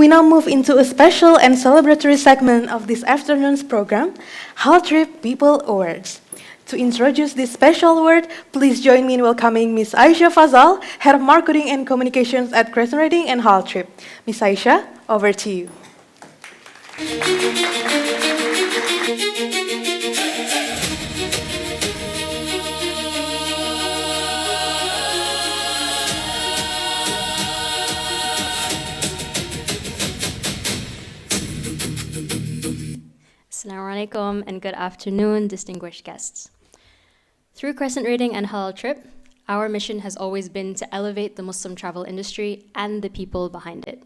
We now move into a special and celebratory segment of this afternoon's program, HalalTrip People Awards. To introduce this special award, please join me in welcoming Ms. Aayesha Fazal, Head of Marketing and Communications at CrescentRating and HalalTrip. Ms. Aayesha, over to you. Assalamualaikum and good afternoon, distinguished guests. Through CrescentRating and HalalTrip, our mission has always been to elevate the Muslim travel industry and the people behind it.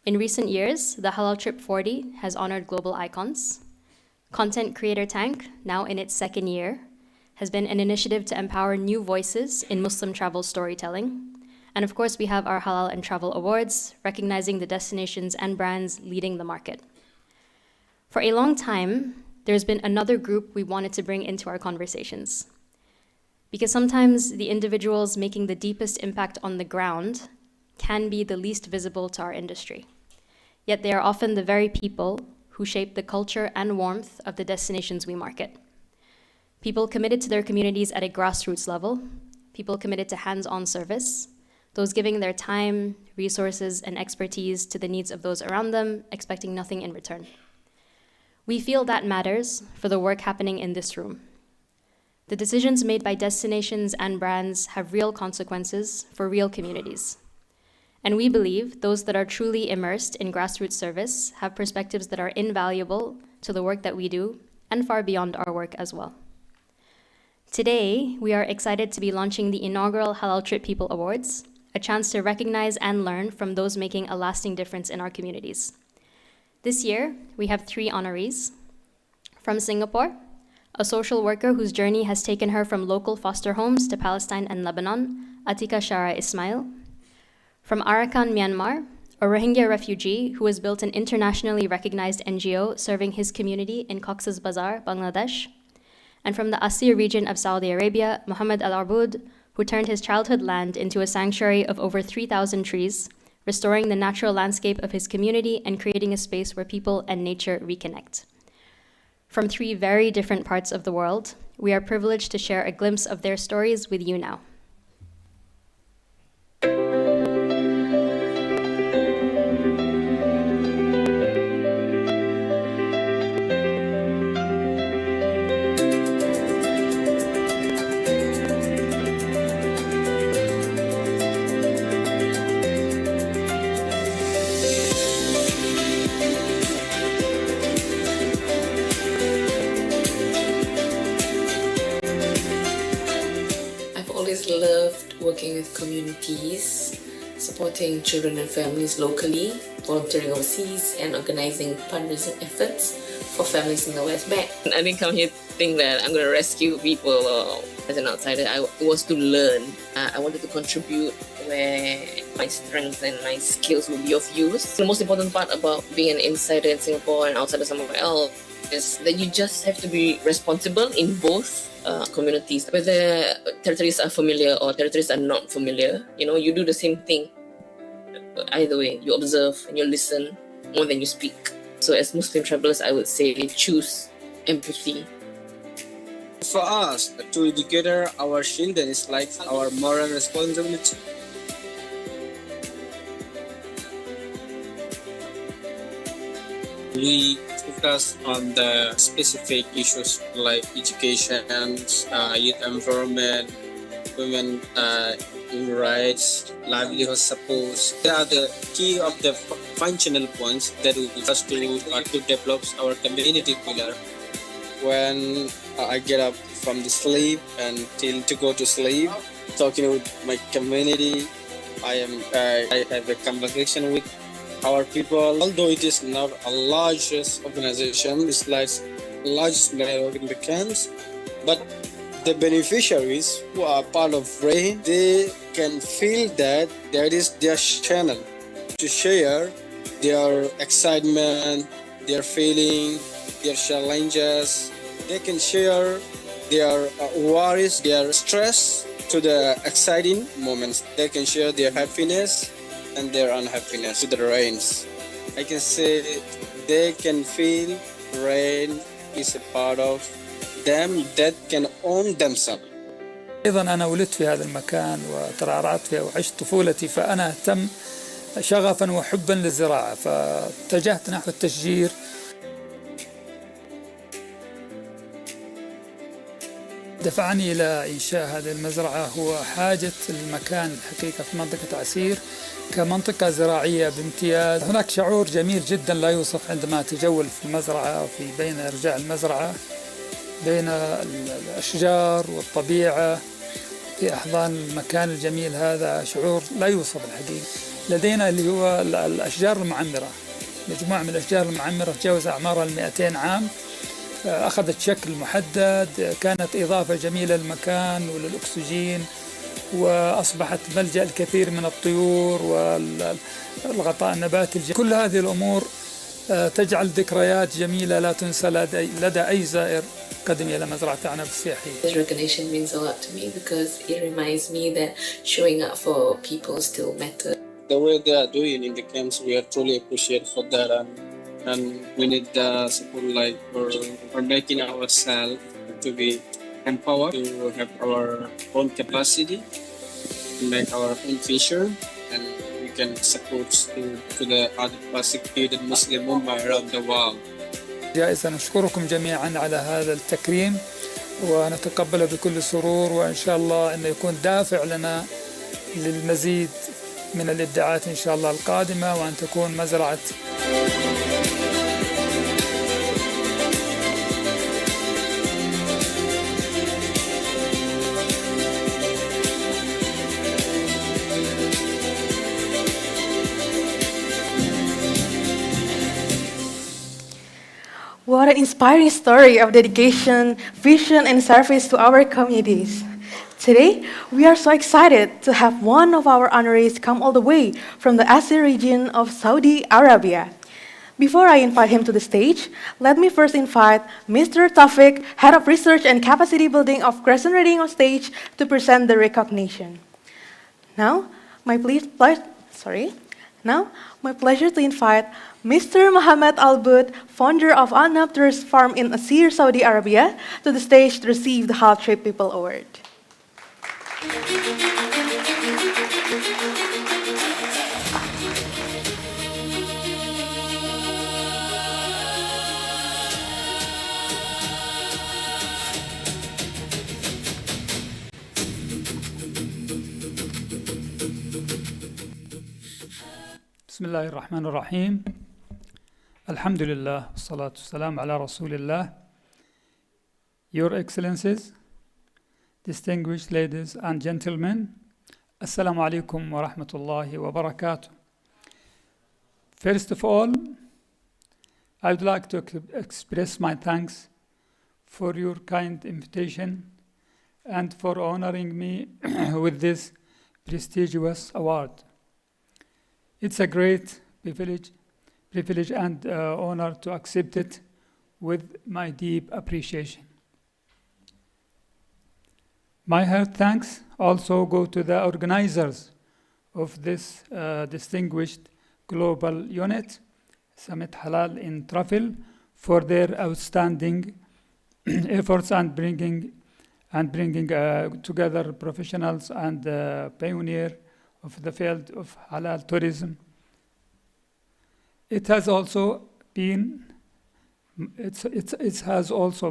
In recent years, the HalalTrip 40 has honored global icons. Content Creator Tank, now in its second year, has been an initiative to empower new voices in Muslim travel storytelling. And of course, we have our Halal and Travel Awards, recognizing the destinations and brands leading the market. For a long time, there's been another group we wanted to bring into our conversations. Because sometimes the individuals making the deepest impact on the ground can be the least visible to our industry. Yet they are often the very people who shape the culture and warmth of the destinations we market. People committed to their communities at a grassroots level, people committed to hands-on service, those giving their time, resources, and expertise to the needs of those around them, expecting nothing in return. We feel that matters for the work happening in this room. The decisions made by destinations and brands have real consequences for real communities. And we believe those that are truly immersed in grassroots service have perspectives that are invaluable to the work that we do and far beyond our work as well. Today, we are excited to be launching the inaugural HalalTrip People Awards, a chance to recognize and learn from those making a lasting difference in our communities. This year, we have 3 honorees. From Singapore, a social worker whose journey has taken her from local foster homes to Palestine and Lebanon, Atikah Syarah Ismail. From Arakan, Myanmar, a Rohingya refugee who has built an internationally recognized NGO serving his community in Cox's Bazar, Bangladesh. And from the Asir region of Saudi Arabia, Mohammed Al-Abood, who turned his childhood land into a sanctuary of over 3,000 trees, restoring the natural landscape of his community and creating a space where people and nature reconnect. From 3 very different parts of the world, we are privileged to share a glimpse of their stories with you now. Loved working with communities, supporting children and families locally, volunteering overseas, and organizing fundraising efforts for families in the West Bank. I didn't come here to think that I'm going to rescue people as an outsider. It was to learn. I wanted to contribute where my strengths and my skills will be of use. The most important part about being an insider in Singapore and outsider somewhere else is that you just have to be responsible in both communities. Whether territories are familiar or territories are not familiar, you do the same thing. Either way, you observe and you listen more than you speak. So as Muslim travelers, I would say choose empathy. For us, to educate our children is like our moral responsibility. We focus on the specific issues like education, youth empowerment, women human rights, livelihood support. They are the key of the functional points that will help us to develop our community pillar. When I get up from the sleep until to go to sleep, talking with my community, I have a conversation with our people. Although it is not a largest organization, it's like largest network in the camps, but the beneficiaries who are part of RAIN, they can feel that there is their channel to share their excitement, their feeling, their challenges. They can share their worries, their stress to the exciting moments. They can share their happiness and their unhappiness to the RAINs. I can say they can feel rain is a part of them that can own themselves. أيضا أنا ولدت في هذا المكان وترعرعت فيه وعشت طفولتي، فأنا أهتم شغفا وحبا للزراعة، فاتجهت نحو التشجير. دفعني إلى إنشاء هذه المزرعة هو حاجة المكان الحقيقة في منطقة عسير كمنطقة زراعية بامتياز. هناك شعور جميل جدا لا يوصف عندما تجول في المزرعة وفي بين أرجاء المزرعة، بين الأشجار والطبيعة في أحضان المكان الجميل هذا، شعور لا يوصف الحقيقة. لدينا اللي هو الأشجار المعمرة، مجموعة من الأشجار المعمرة تجاوز أعمارها 200 عام، أخذت شكل محدد، كانت إضافة جميلة للمكان وللأكسجين، وأصبحت ملجأ الكثير من الطيور والغطاء النباتي. كل هذه الأمور تجعل ذكريات جميلة لا تنسى لدى أي زائر قدم إلى مزرعة عنب السياحية. This recognition means a lot to me because it reminds me that showing up for people still matters. The way they are doing in the camps, we are truly appreciated for that, and we need the support, like for making ourselves to be empowered to have our own capacity, to make our own vision, and we can support to the other persecuted Muslim Ummah around the world. جائزة نشكركم جميعا على هذا التكريم ونتقبله بكل سرور، وإن شاء الله أنه يكون دافع لنا للمزيد من الإبداعات إن شاء الله القادمة، وأن تكون مزرعة What an inspiring story of dedication, vision, and service to our communities. Today, we are so excited to have one of our honorees come all the way from the Asia region of Saudi Arabia. Before I invite him to the stage, let me first invite Mr. Taufik, Head of Research and Capacity Building of CrescentRating on stage to present the recognition. Now, my pleasure to invite Mr. Mohammed Al-Abood, founder of Al-Abood Tourist Farm in Asir, Saudi Arabia, to the stage to receive the HalalTrip People Award. بسم الله الرحمن الرحيم. الحمد لله والصلاة والسلام على رسول الله. Your Excellencies, distinguished ladies and gentlemen, Assalamu alaikum wa rahmatullahi wa barakatuh. First of all, I would like to express my thanks for your kind invitation and for honoring me with this prestigious award. It's a great privilege and honor to accept it with my deep appreciation. My heart thanks also go to the organizers of this distinguished global unit, Summit Halal in Travel, for their outstanding efforts and bringing together professionals and pioneers of the field of halal tourism. It has also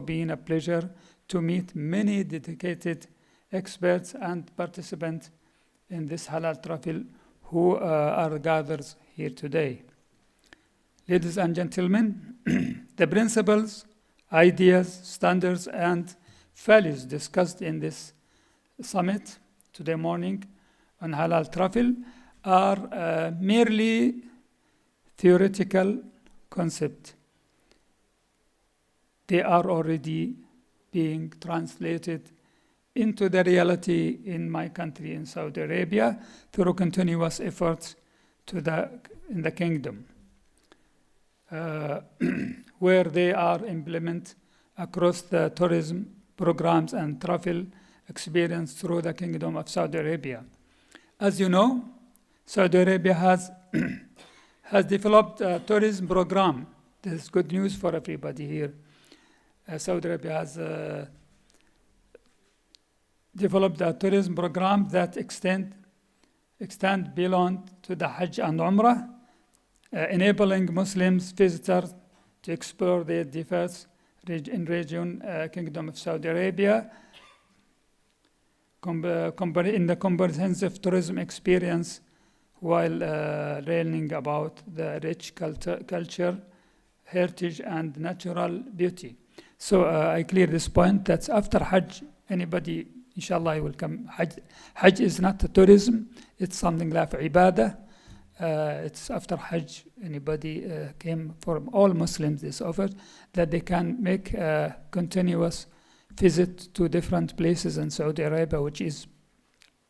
been a pleasure to meet many dedicated experts and participants in this halal travel who are gathered here today. Ladies and gentlemen, the principles, ideas, standards, and values discussed in this summit today morning on halal travel are merely theoretical concepts. They are already being translated into the reality in my country, in Saudi Arabia, through continuous efforts in the kingdom, where they are implemented across the tourism programs and travel experience through the Kingdom of Saudi Arabia. As you know, Saudi Arabia has has developed a tourism program. This is good news for everybody here. Saudi Arabia has developed a tourism program that extend beyond to the Hajj and Umrah, enabling Muslims visitors to explore the diverse region Kingdom of Saudi Arabia in the comprehensive tourism experience while learning about the rich culture, heritage, and natural beauty. So I clear this point. That's after Hajj, anybody, inshallah, will come. Hajj is not tourism. It's something like ibadah. It's after Hajj, anybody came from all Muslims is offered that they can make a continuous visit to different places in Saudi Arabia, which is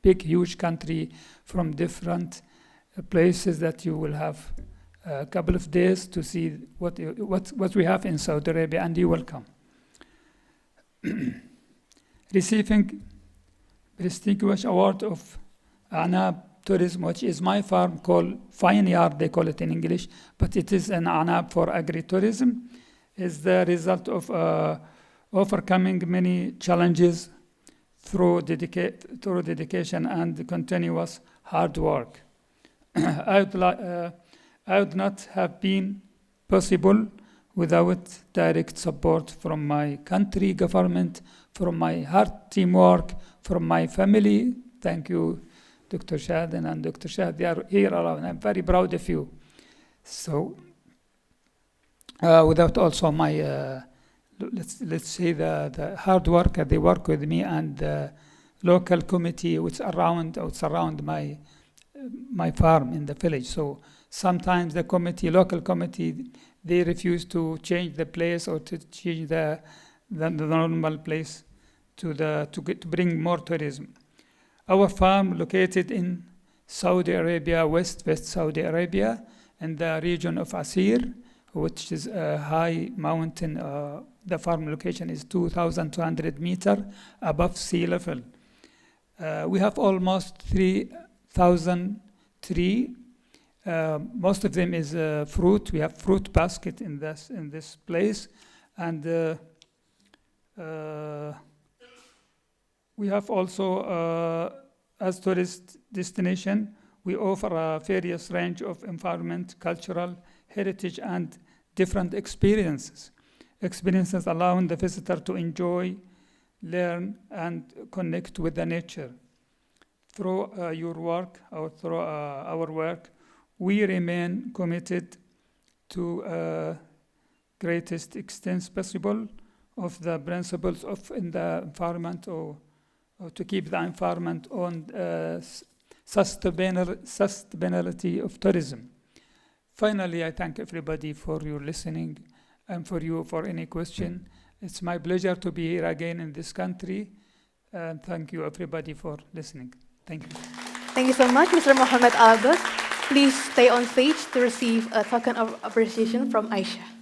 big, huge country from different places that you will have a couple of days to see what we have in Saudi Arabia, and you will come. Receiving prestigious award of Anab Tourism, which is my farm called Vineyard, they call it in English, but it is an Anab for agritourism, is the result of overcoming many challenges through dedication and continuous hard work. I would not have been possible without direct support from my country government, from my hard teamwork, from my family. Thank you, Dr. Shahden and Dr. Shahd. They are here around. I'm very proud of you. So, without also my, let's say the hard worker, they work with me, and the local committee which surround my farm in the village. So sometimes the local committee, they refuse to change the place or to change the normal place to bring more tourism. Our farm located in Saudi Arabia, West Saudi Arabia, in the region of Asir, which is a high mountain. The farm location is 2,200 meters above sea level. We have almost 3,000 trees. Most of them is fruit. We have fruit basket in this place, and we have also, as tourist destination, we offer a various range of environment, cultural, heritage, and different experiences. Experiences allowing the visitor to enjoy, learn, and connect with the nature. Through your work, or through our work, we remain committed to greatest extent possible of the principles of in the environment, or to keep the environment on sustainability of tourism. Finally, I thank everybody for your listening and for any question. It's my pleasure to be here again in this country, and thank you everybody for listening. Thank you. Thank you so much, Mr. Mohammed Al-Abood. Please stay on stage to receive a token of appreciation from Aayesha.